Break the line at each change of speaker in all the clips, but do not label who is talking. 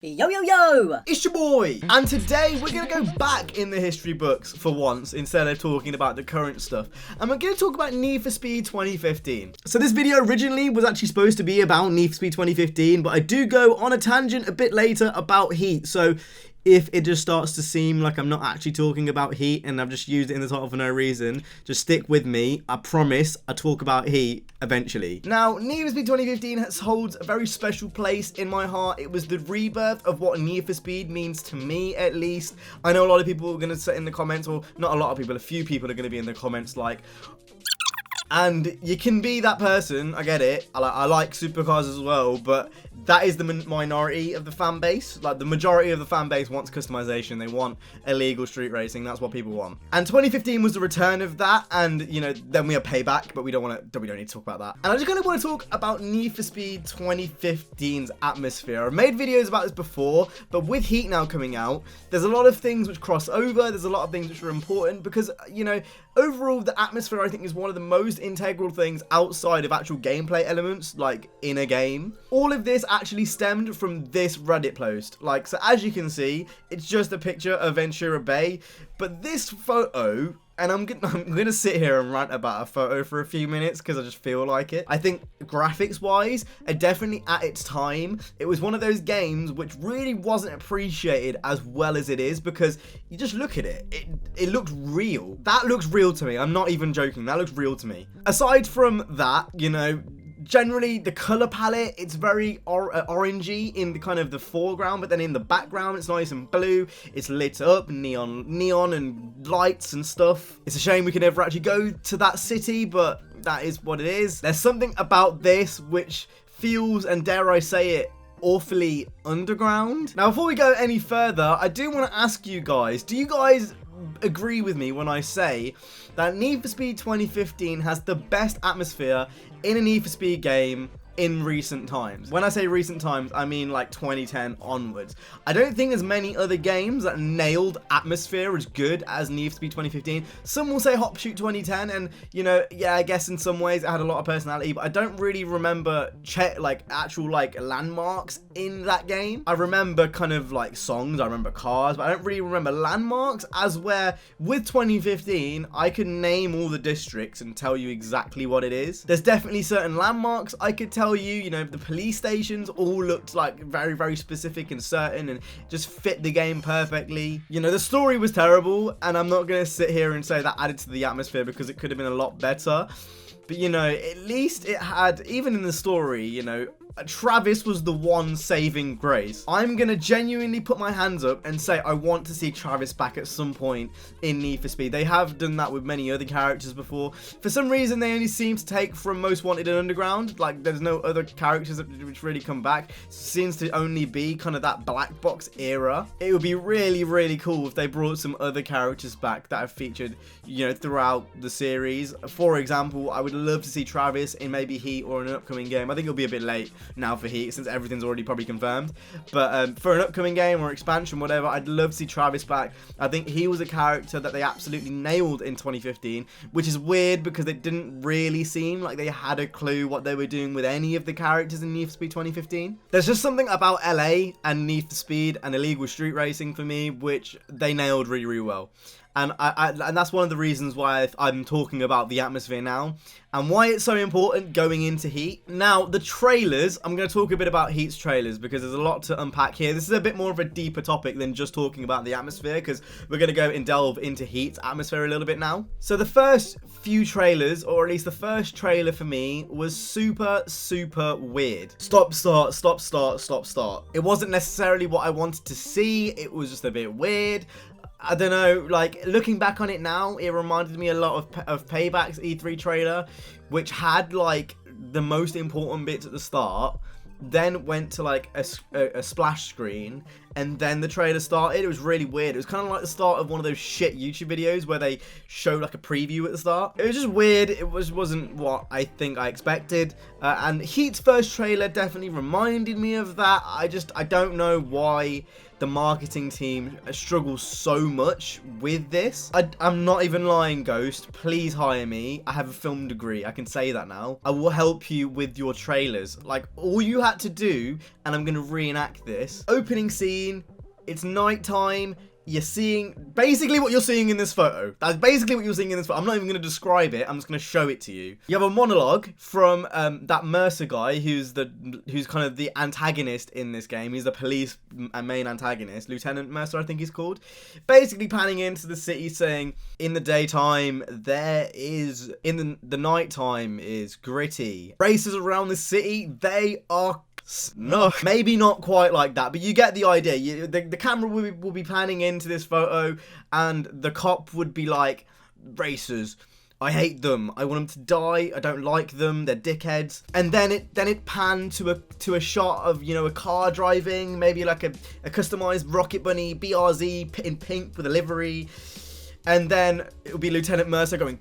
Yo yo yo!
It's your boy! And today we're going to go back in the history books for once instead of talking about the current stuff. And we're going to talk about Need for Speed 2015. So this video originally was actually supposed to be about Need for Speed 2015, but I do go on a tangent a bit later about Heat. So if it just starts to seem like I'm not actually talking about Heat and I've just used it in the title for no reason, just stick with me. I promise I'll talk about Heat eventually. Now, Need for Speed 2015 holds a very special place in my heart. It was the rebirth of what Need for Speed means to me, at least. I know a lot of people are going to say in the comments, or not a lot of people, a few people are going to be in the comments like, and you can be that person, I get it. I like supercars as well, but that is the minority of the fan base. Like, the majority of the fan base wants customization. They want illegal street racing. That's what people want. And 2015 was the return of that, and, you know, then we have Payback, but we don't need to talk about that. And I just kind of want to talk about Need for Speed 2015's atmosphere. I've made videos about this before, but with Heat now coming out, there's a lot of things which cross over. There's a lot of things which are important because, you know, overall, the atmosphere, I think, is one of the most integral things outside of actual gameplay elements, like in a game. All of this actually stemmed from this Reddit post. Like, so as you can see, it's just a picture of Ventura Bay, but this photo, and I'm gonna sit here and rant about a photo for a few minutes because I just feel like it. I think graphics-wise, definitely at its time, it was one of those games which really wasn't appreciated as well as it is, because you just look at it, it looked real. That looks real to me. I'm not even joking. That looks real to me. Aside from that, you know, generally the color palette, it's very orangey in the kind of the foreground, but then in the background it's nice and blue. It's lit up, neon and lights and stuff. It's a shame we can never actually go to that city, but that is what it is. There's something about this which feels, and dare I say it, awfully underground. Now, before we go any further, I do want to ask you guys, do you guys agree with me when I say that Need for Speed 2015 has the best atmosphere in a Need for Speed game in recent times? When I say recent times, I mean like 2010 onwards. I don't think there's many other games that nailed atmosphere as good as Need for Speed 2015. Some will say Hot Pursuit 2010, and, you know, yeah, I guess in some ways it had a lot of personality, but I don't really remember actual landmarks in that game. I remember kind of like songs, I remember cars, but I don't really remember landmarks, as where with 2015 I could name all the districts and tell you exactly what it is. There's definitely certain landmarks I could tell you know, the police stations all looked like very, very specific and certain and just fit the game perfectly. You know, the story was terrible, and I'm not going to sit here and say that added to the atmosphere because it could have been a lot better. But, you know, at least it had, even in the story, you know, Travis was the one saving grace. I'm gonna genuinely put my hands up and say I want to see Travis back at some point in Need for Speed. They have done that with many other characters before. For some reason, they only seem to take from Most Wanted and Underground. Like, there's no other characters which really come back. It seems to only be kind of that black box era. It would be really, really cool if they brought some other characters back that have featured, you know, throughout the series. For example, I would love to see Travis in maybe Heat or an upcoming game. I think it'll be a bit late now for Heat since everything's already probably confirmed, but for an upcoming game or expansion, whatever, I'd love to see Travis back. I think he was a character that they absolutely nailed in 2015, which is weird because it didn't really seem like they had a clue what they were doing with any of the characters in Need for Speed 2015. There's just something about LA and Need for Speed and illegal street racing for me which they nailed really, really well. And and that's one of the reasons why I'm talking about the atmosphere now and why it's so important going into Heat. Now, the trailers, I'm going to talk a bit about Heat's trailers because there's a lot to unpack here. This is a bit more of a deeper topic than just talking about the atmosphere, because we're going to go and delve into Heat's atmosphere a little bit now. So the first few trailers, or at least the first trailer for me, was super, super weird. Stop, start, stop, start, stop, start. It wasn't necessarily what I wanted to see. It was just a bit weird. I don't know, like, looking back on it now, it reminded me a lot of Payback's E3 trailer, which had, like, the most important bits at the start, then went to, like, a splash screen, and then the trailer started. It was really weird. It was kind of like the start of one of those shit YouTube videos where they show, like, a preview at the start. It was just weird. It wasn't what I think I expected, and Heat's first trailer definitely reminded me of that. I don't know why the marketing team struggles so much with this. I'm not even lying, Ghost. Please hire me. I have a film degree. I can say that now. I will help you with your trailers. Like, all you had to do, and I'm going to reenact this. Opening scene, it's nighttime. You're seeing basically what you're seeing in this photo. That's basically what you're seeing in this photo. I'm not even going to describe it. I'm just going to show it to you. You have a monologue from that Mercer guy, who's kind of the antagonist in this game. He's the police main antagonist, Lieutenant Mercer, I think he's called. Basically panning into the city, saying, in the daytime there is, in the nighttime is gritty. Races around the city, they are no, maybe not quite like that, but you get the idea. The camera will be panning into this photo, and the cop would be like, racers, I hate them, I want them to die, I don't like them, they're dickheads. And then it panned to a shot of, you know, a car driving, maybe like a customized Rocket Bunny BRZ in pink with a livery, and then it would be Lieutenant Mercer going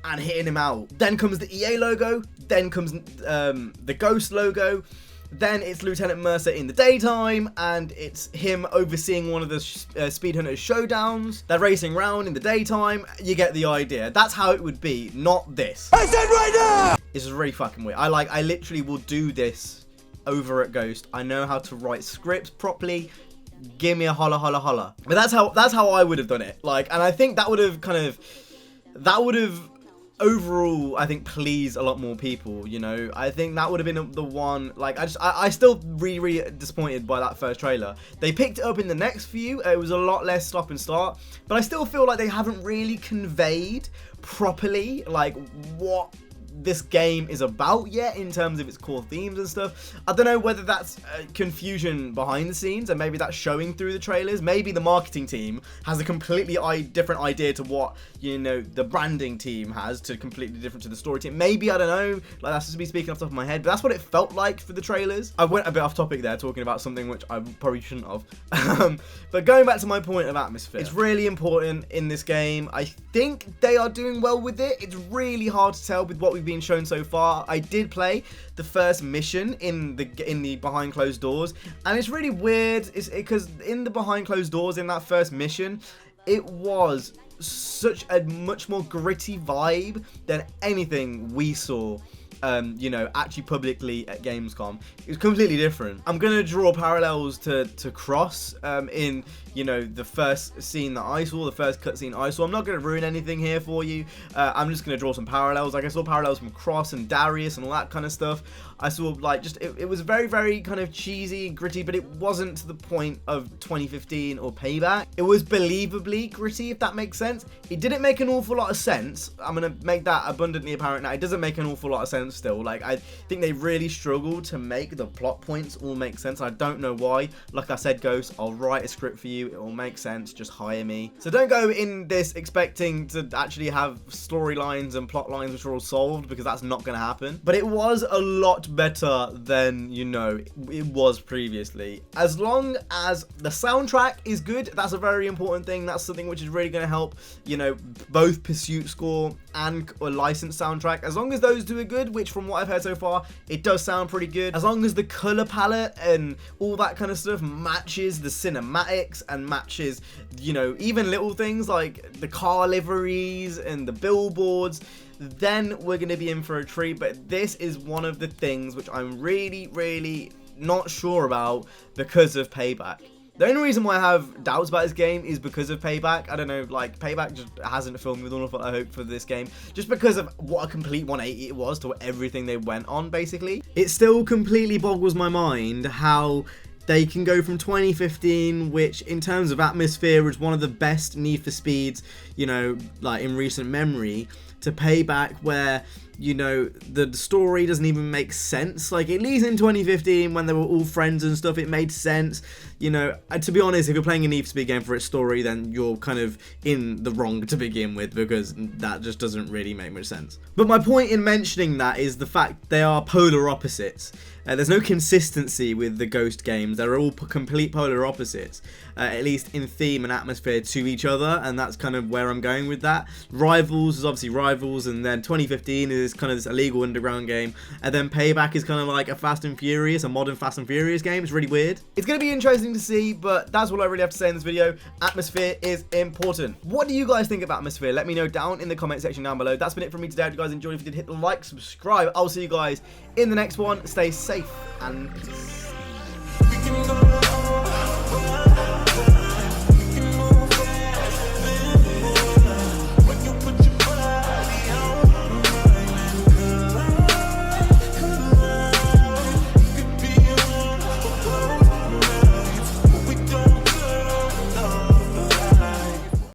and hitting him out. Then comes the EA logo, then comes the Ghost logo, then it's Lieutenant Mercer in the daytime, and it's him overseeing one of the Speed Hunters showdowns. They're racing around in the daytime. You get the idea. That's how it would be, not this. I said right now! This is really fucking weird. I literally will do this over at Ghost. I know how to write scripts properly. Give me a holla, holla, holla. But that's how I would have done it. Like, and I think that would have overall, I think, please a lot more people, you know. I think that would have been the one. Like, I still really disappointed by that first trailer. They picked it up in the next few. It was a lot less stop and start, but I still feel like they haven't really conveyed properly like what this game is about yet in terms of its core themes and stuff. I don't know whether that's confusion behind the scenes and maybe that's showing through the trailers. Maybe the marketing team has a completely different idea to what, you know, the branding team has, to completely different to the story team. Maybe, I don't know, like, that's just me speaking off the top of my head, but that's what it felt like for the trailers. I went a bit off topic there talking about something which I probably shouldn't have. But going back to my point of atmosphere, it's really important in this game. I think they are doing well with it. It's really hard to tell with what we've been shown so far. I did play the first mission in the behind closed doors, and it's really weird. It's because in the behind closed doors in that first mission, it was such a much more gritty vibe than anything we saw you know, actually publicly at Gamescom. It was completely different. I'm gonna draw parallels to Cross in, you know, the first scene that I saw, the first cutscene I saw. I'm not gonna ruin anything here for you. I'm just gonna draw some parallels. Like, I saw parallels from Cross and Darius and all that kind of stuff. I saw, like, just it was very, very kind of cheesy, gritty, but it wasn't to the point of 2015 or Payback. It was believably gritty, if that makes sense. It didn't make an awful lot of sense. I'm gonna make that abundantly apparent now. It doesn't make an awful lot of sense still. Like, I think they really struggled to make the plot points all make sense. I don't know why. Like I said, Ghost, I'll write a script for you. It will make sense. Just hire me. So don't go in this expecting to actually have storylines and plot lines which are all solved, because that's not going to happen. But it was a lot better than, you know, it was previously. As long as the soundtrack is good, that's a very important thing. That's something which is really going to help, you know, both Pursuit Score and a licensed soundtrack. As long as those two are good, which from what I've heard so far, it does sound pretty good. As long as the color palette and all that kind of stuff matches the cinematics and matches, you know, even little things like the car liveries and the billboards, then we're going to be in for a treat. But this is one of the things which I'm really not sure about because of Payback. The only reason why I have doubts about this game is because of Payback. I don't know, like, Payback just hasn't filmed with all of what I hope for this game, just because of what a complete 180 it was to everything they went on, basically. It still completely boggles my mind how they can go from 2015, which in terms of atmosphere is one of the best Need for Speeds, you know, like in recent memory, to Payback, where, you know, the story doesn't even make sense. Like, at least in 2015, when they were all friends and stuff, it made sense. You know, to be honest, if you're playing a Need for Speed game for its story, then you're kind of in the wrong to begin with, because that just doesn't really make much sense. But my point in mentioning that is the fact they are polar opposites. There's no consistency with the Ghost games. They're all complete polar opposites, at least in theme and atmosphere to each other, and that's kind of where I'm going with that. Rivals is obviously Rivals, and then 2015 is kind of this illegal underground game, and then Payback is kind of like a Fast and Furious, a modern Fast and Furious game. It's really weird. It's going to be interesting to see, but that's all I really have to say in this video. Atmosphere is important. What do you guys think about Atmosphere? Let me know down in the comment section down below. That's been it from me today. I hope you guys enjoyed. If you did, hit the like, subscribe. I'll see you guys in the next one. Stay safe and peace.